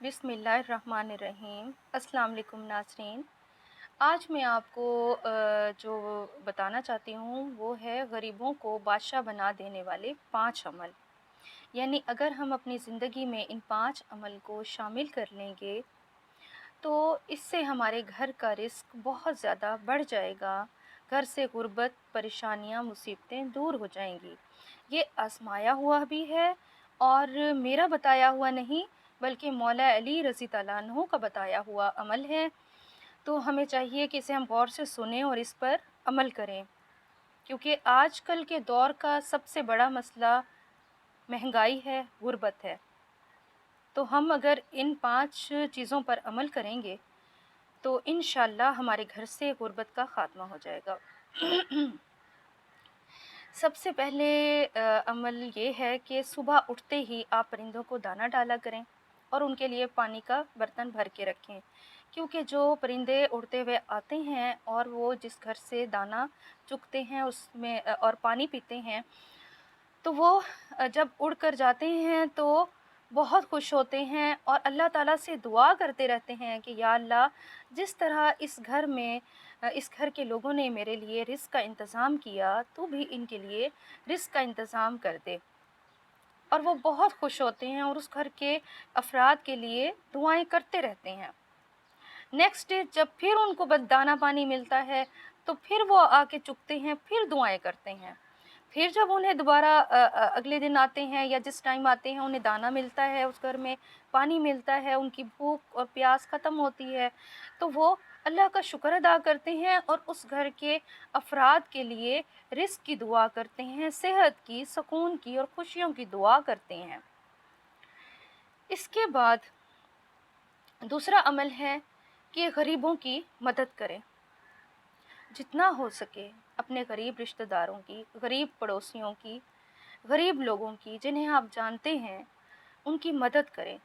बिस्मिल्लाहिर्रहमानिर्रहीम। अस्सलाम वालेकुम नाज़रीन। आज मैं आपको जो बताना चाहती हूँ वो है गरीबों को बादशाह बना देने वाले 5 अमल। यानी अगर हम अपनी ज़िंदगी में इन 5 अमल को शामिल कर लेंगे तो इससे हमारे घर का रिस्क बहुत ज़्यादा बढ़ जाएगा। घर से गुर्बत, परेशानियाँ, मुसीबतें दूर हो जाएंगी। ये आज़माया हुआ भी है और मेरा बताया हुआ नहीं बल्कि मौला अली रज़ी तआला अन्हु का बताया हुआ अमल है। तो हमें चाहिए कि इसे हम गौर से सुनें और इस पर अमल करें, क्योंकि आजकल के दौर का सबसे बड़ा मसला महंगाई है, गुर्बत है। तो हम अगर इन 5 चीज़ों पर अमल करेंगे तो इंशाअल्लाह हमारे घर से गुर्बत का ख़ात्मा हो जाएगा। सबसे पहले अमल ये है कि सुबह उठते ही आप परिंदों को दाना डाला करें और उनके लिए पानी का बर्तन भर के रखें, क्योंकि जो परिंदे उड़ते हुए आते हैं और वो जिस घर से दाना चुगते हैं उसमें और पानी पीते हैं, तो वो जब उड़ कर जाते हैं तो बहुत खुश होते हैं और अल्लाह ताला से दुआ करते रहते हैं कि या अल्लाह, जिस तरह इस घर के लोगों ने मेरे लिए रिज़्क़ का इंतज़ाम किया, तू भी इनके लिए रिज़्क़ का इंतज़ाम कर दे। और वो बहुत खुश होते हैं और उस घर के अफ़राद के लिए दुआएं करते रहते हैं। नेक्स्ट डे जब फिर उनको बस दाना पानी मिलता है तो फिर वो आके चुगते हैं, फिर दुआएं करते हैं। फिर जब उन्हें दोबारा अगले दिन आते हैं या जिस टाइम आते हैं उन्हें दाना मिलता है, उस घर में पानी मिलता है, उनकी भूख और प्यास ख़त्म होती है, तो वो अल्लाह का शुक्र अदा करते हैं और उस घर के अफ़राद के लिए रिज़्क़ की दुआ करते हैं, सेहत की, सुकून की और खुशियों की दुआ करते हैं। इसके बाद दूसरा अमल है कि गरीबों की मदद करें। जितना हो सके अपने गरीब रिश्तेदारों की, गरीब पड़ोसियों की, गरीब लोगों की जिन्हें आप जानते हैं, उनकी मदद करें।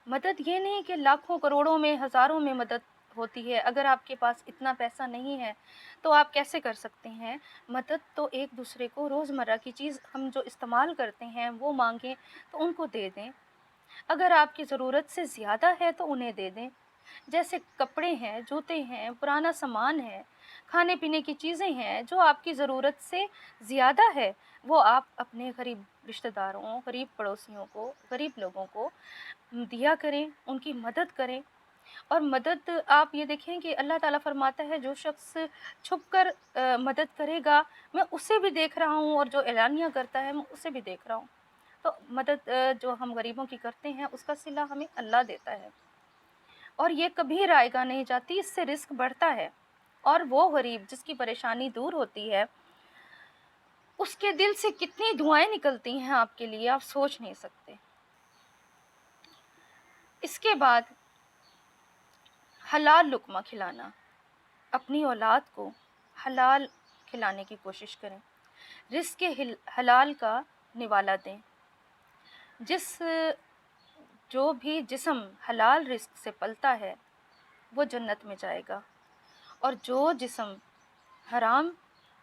मदद ये नहीं कि लाखों करोड़ों में, हज़ारों में मदद होती है। अगर आपके पास इतना पैसा नहीं है तो आप कैसे कर सकते हैं मदद? तो एक दूसरे को रोज़मर्रा की चीज़ हम जो इस्तेमाल करते हैं वो मांगें तो उनको दे दें। अगर आपकी ज़रूरत से ज़्यादा है तो उन्हें दे दें। जैसे कपड़े हैं, जूते हैं, पुराना सामान है, खाने पीने की चीज़ें हैं, जो आपकी ज़रूरत से ज़्यादा है, वो आप अपने गरीब रिश्तेदारों, गरीब पड़ोसियों को, गरीब लोगों को दिया करें, उनकी मदद करें। और मदद आप ये देखें कि अल्लाह ताला फरमाता है, जो शख्स छुपकर मदद करेगा, मैं उसे भी देख रहा हूँ, और जो एलानिया करता है मैं उसे भी देख रहा हूँ। तो मदद जो हम गरीबों की करते हैं उसका सिला हमें अल्लाह देता है और ये कभी रायगा नहीं जाती, इससे रिस्क बढ़ता है। और वो गरीब जिसकी परेशानी दूर होती है, उसके दिल से कितनी दुआएं निकलती हैं आपके लिए, आप सोच नहीं सकते। इसके बाद हलाल लुक़्मा खिलाना, अपनी औलाद को हलाल खिलाने की कोशिश करें। रिस्क हलाल का निवाला दें। जो भी जिस्म हलाल रिस्क से पलता है वो जन्नत में जाएगा, और जो जिस्म हराम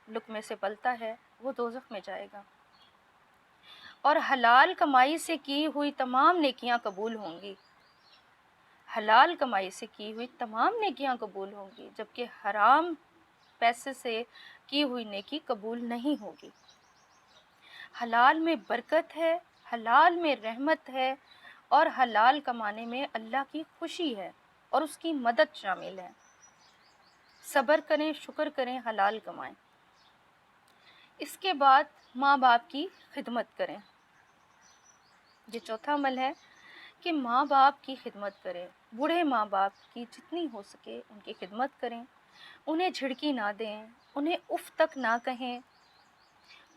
लुक़्मे से पलता है वो दोज़ख में जाएगा। और हलाल कमाई से की हुई तमाम नेकियां कबूल होंगी। हलाल कमाई से की हुई तमाम नेकियां कबूल होंगी, जबकि हराम पैसे से की हुई नेकी कबूल नहीं होगी। हलाल में बरकत है, हलाल में रहमत है, और हलाल कमाने में अल्लाह की खुशी है और उसकी मदद शामिल है। सब्र करें, शुक्र करें, हलाल कमाएं। इसके बाद माँ बाप की खिदमत करें। ये चौथा अमल है कि माँ बाप की खिदमत करें। बूढ़े माँ बाप की जितनी हो सके उनकी खिदमत करें। उन्हें झिड़की ना दें, उन्हें उफ़ तक ना कहें,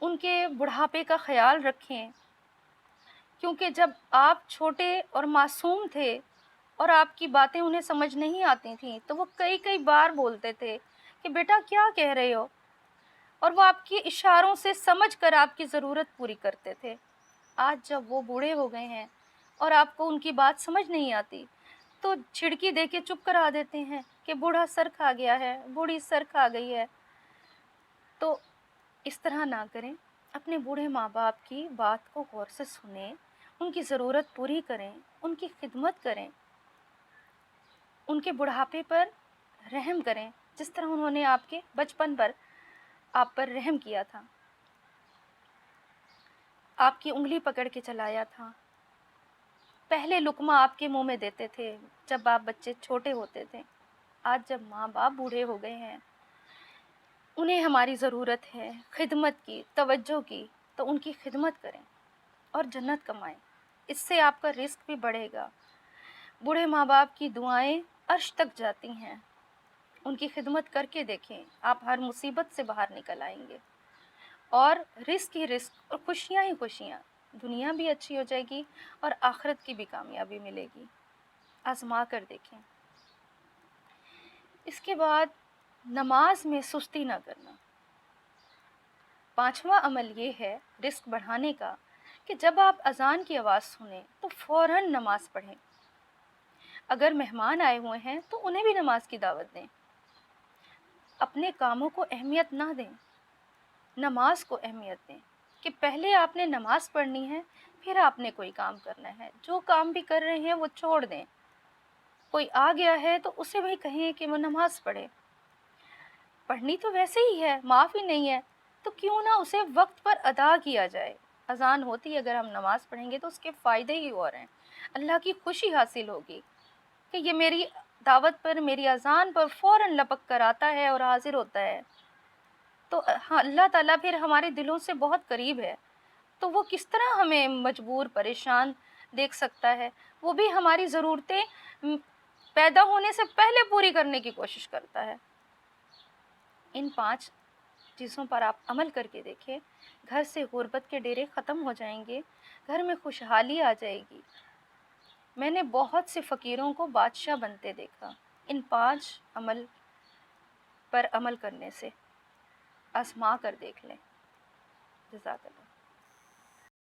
उनके बुढ़ापे का ख़याल रखें। क्योंकि जब आप छोटे और मासूम थे और आपकी बातें उन्हें समझ नहीं आती थीं, तो वो कई कई बार बोलते थे कि बेटा क्या कह रहे हो, और वो आपके इशारों से समझ कर आपकी ज़रूरत पूरी करते थे। आज जब वो बूढ़े हो गए हैं और आपको उनकी बात समझ नहीं आती, तो झिड़की दे के चुप करा देते हैं कि बूढ़ा सर खा गया है, बूढ़ी सर खा गई है। तो इस तरह ना करें। अपने बूढ़े माँ बाप की बात को गौर से सुनें, उनकी ज़रूरत पूरी करें, उनकी खिदमत करें। ان کے بڑھاپے پر رحم کریں، جس طرح انہوں نے آپ کے بچپن پر آپ پر رحم کیا تھا، آپ کی انگلی پکڑ کے چلایا تھا، پہلے لقمہ آپ کے منہ میں دیتے تھے جب آپ بچے چھوٹے ہوتے تھے۔ آج جب ماں باپ بوڑھے ہو گئے ہیں، انہیں ہماری ضرورت ہے خدمت کی، توجہ کی، تو ان کی خدمت کریں اور جنت کمائیں۔ اس سے آپ کا رزق بھی بڑھے گا۔ بوڑھے ماں باپ کی دعائیں عرش تک جاتی ہیں، ان کی خدمت کر کے دیکھیں، آپ ہر مصیبت سے باہر نکل آئیں گے، اور رزق ہی رزق اور خوشیاں ہی خوشیاں، دنیا بھی اچھی ہو جائے گی اور آخرت کی بھی کامیابی ملے گی۔ آزما کر دیکھیں۔ اس کے بعد نماز میں سستی نہ کرنا۔ پانچواں عمل یہ ہے رزق بڑھانے کا کہ جب آپ اذان کی آواز سنیں تو فوراً نماز پڑھیں۔ اگر مہمان آئے ہوئے ہیں تو انہیں بھی نماز کی دعوت دیں۔ اپنے کاموں کو اہمیت نہ دیں، نماز کو اہمیت دیں کہ پہلے آپ نے نماز پڑھنی ہے، پھر آپ نے کوئی کام کرنا ہے۔ جو کام بھی کر رہے ہیں وہ چھوڑ دیں۔ کوئی آ گیا ہے تو اسے بھی کہیں کہ وہ نماز پڑھے۔ پڑھنی تو ویسے ہی ہے، معاف ہی نہیں ہے، تو کیوں نہ اسے وقت پر ادا کیا جائے۔ اذان ہوتی ہے، اگر ہم نماز پڑھیں گے تو اس کے فائدے ہی اور ہیں، اللہ کی خوشی حاصل ہوگی کہ یہ میری دعوت پر، میری اذان پر فوراً لپک کر آتا ہے اور حاضر ہوتا ہے۔ تو ہاں، اللہ تعالیٰ پھر ہمارے دلوں سے بہت قریب ہے، تو وہ کس طرح ہمیں مجبور پریشان دیکھ سکتا ہے؟ وہ بھی ہماری ضرورتیں پیدا ہونے سے پہلے پوری کرنے کی کوشش کرتا ہے۔ ان 5 چیزوں پر آپ عمل کر کے دیکھیں، گھر سے غربت کے ڈیرے ختم ہو جائیں گے، گھر میں خوشحالی آ جائے گی۔ میں نے بہت سے فقیروں کو بادشاہ بنتے دیکھا، ان 5 عمل پر عمل کرنے سے۔ آزما کر دیکھ لیں۔ جزاک اللہ۔